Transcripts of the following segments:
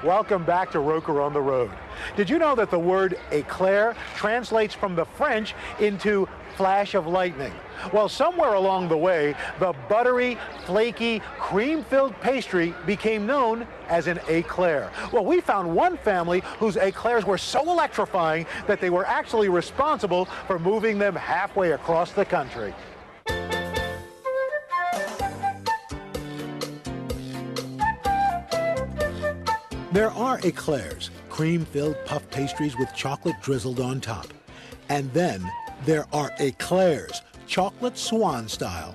Welcome back to Roker on the Road. Did you know that the word éclair translates from the French into flash of lightning? Well, somewhere along the way, the buttery, flaky, cream-filled pastry became known as an éclair. Well, we found one family whose éclairs were so electrifying that they were actually responsible for moving them halfway across the country. There are éclairs, cream-filled puff pastries with chocolate drizzled on top. And then there are éclairs, chocolate Swan style.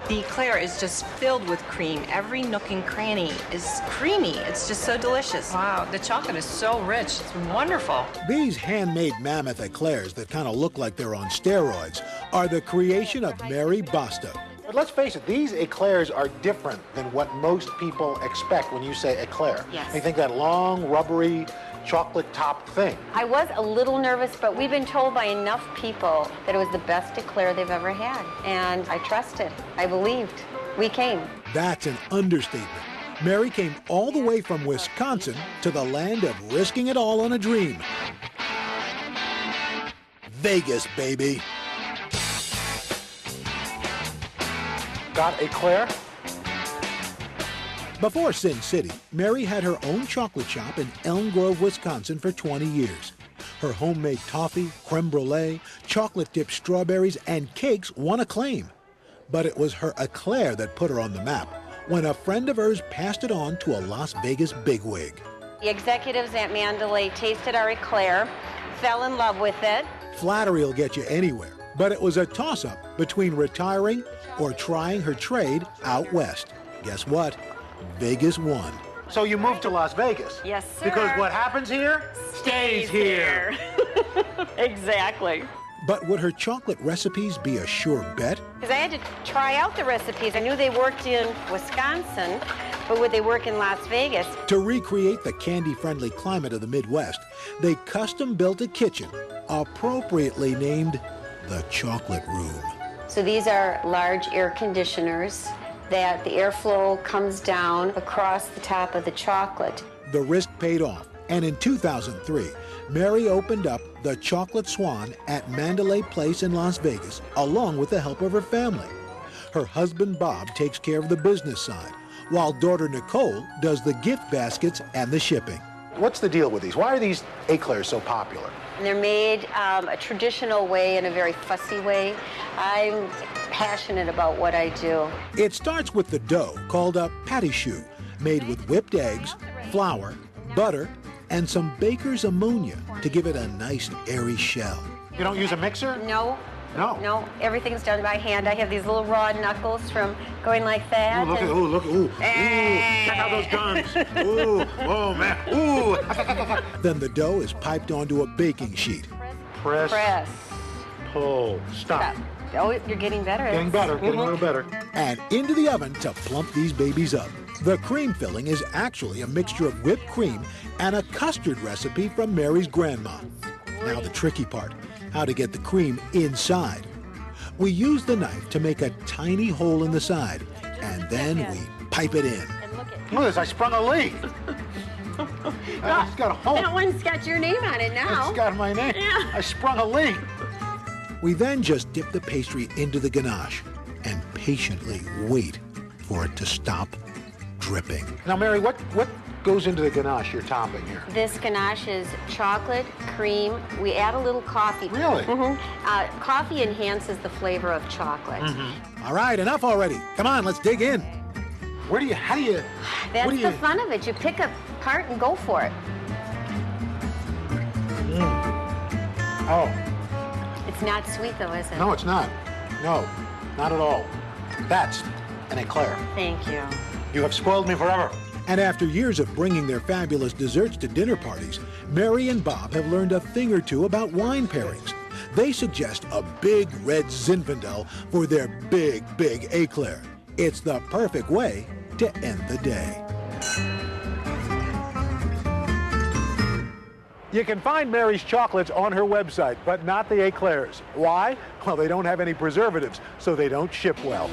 The eclair is just filled with cream. Every nook and cranny is creamy. It's just so delicious. Wow, the chocolate is so rich. It's wonderful. These handmade mammoth éclairs that kind of look like they're on steroids are the creation of Mary Bostow. But let's face it, these éclairs are different than what most people expect when you say éclair. Yes. They think that long, rubbery, chocolate top thing. I was a little nervous, but we've been told by enough people that it was the best eclair they've ever had. And I trusted. I believed. We came. That's an understatement. Mary came all the way from Wisconsin to the land of risking it all on a dream. Vegas, baby. Got éclair? Before Sin City, Mary had her own chocolate shop in Elm Grove, Wisconsin for 20 years. Her homemade toffee, creme brulee, chocolate-dipped strawberries, and cakes won acclaim. But it was her eclair that put her on the map when a friend of hers passed it on to a Las Vegas bigwig. The executives at Mandalay tasted our eclair, fell in love with it. Flattery will get you anywhere, but it was a toss-up between retiring or trying her trade out west. Guess what? Vegas won. So you moved to Las Vegas? Yes, sir. Because what happens here stays here. Exactly. But would her chocolate recipes be a sure bet? Because I had to try out the recipes. I knew they worked in Wisconsin, but would they work in Las Vegas? To recreate the candy-friendly climate of the Midwest, they custom-built a kitchen, appropriately named the Chocolate Room. So these are large air conditioners that the airflow comes down across the top of the chocolate. The risk paid off, and in 2003, Mary opened up the Chocolate Swan at Mandalay Place in Las Vegas, along with the help of her family. Her husband, Bob, takes care of the business side, while daughter Nicole does the gift baskets and the shipping. What's the deal with these? Why are these éclairs so popular? And they're made a traditional way and a very fussy way. I'm passionate about what I do. It starts with the dough, called a patty choux, made with whipped eggs, flour, butter, and some baker's ammonia to give it a nice airy shell. You don't use a mixer? No. No. No, everything's done by hand. I have these little raw knuckles from going like that. Ooh, look, ooh, check out those guns. Ooh, oh man, ooh. Then the dough is piped onto a baking sheet. Press. Pull. Stop. Oh, you're getting better. Getting better, getting a little better. And into the oven to plump these babies up. The cream filling is actually a mixture of whipped cream and a custard recipe from Mary's grandma. Now the tricky part, how to get the cream inside. We use the knife to make a tiny hole in the side, and then we pipe it in. Look at this, I sprung a leak. It's got a hole. That one's got your name on it now. It's got my name. Yeah. I sprung a leak. We then just dip the pastry into the ganache and patiently wait for it to stop dripping. Now, Mary, what goes into the ganache you're topping here? This ganache is chocolate, cream. We add a little coffee. Really? Mm-hmm. Coffee enhances the flavor of chocolate. Mm-hmm. All right, enough already. Come on, let's dig in. How do you... That's the fun of it. You pick a part and go for it. Oh. It's not sweet, though, is it? No, it's not. No, not at all. That's an éclair. Thank you. You have spoiled me forever. And after years of bringing their fabulous desserts to dinner parties, Mary and Bob have learned a thing or two about wine pairings. They suggest a big red Zinfandel for their big éclair. It's the perfect way to end the day. You can find Mary's chocolates on her website, but not the éclairs. Why? Well, they don't have any preservatives, so they don't ship well.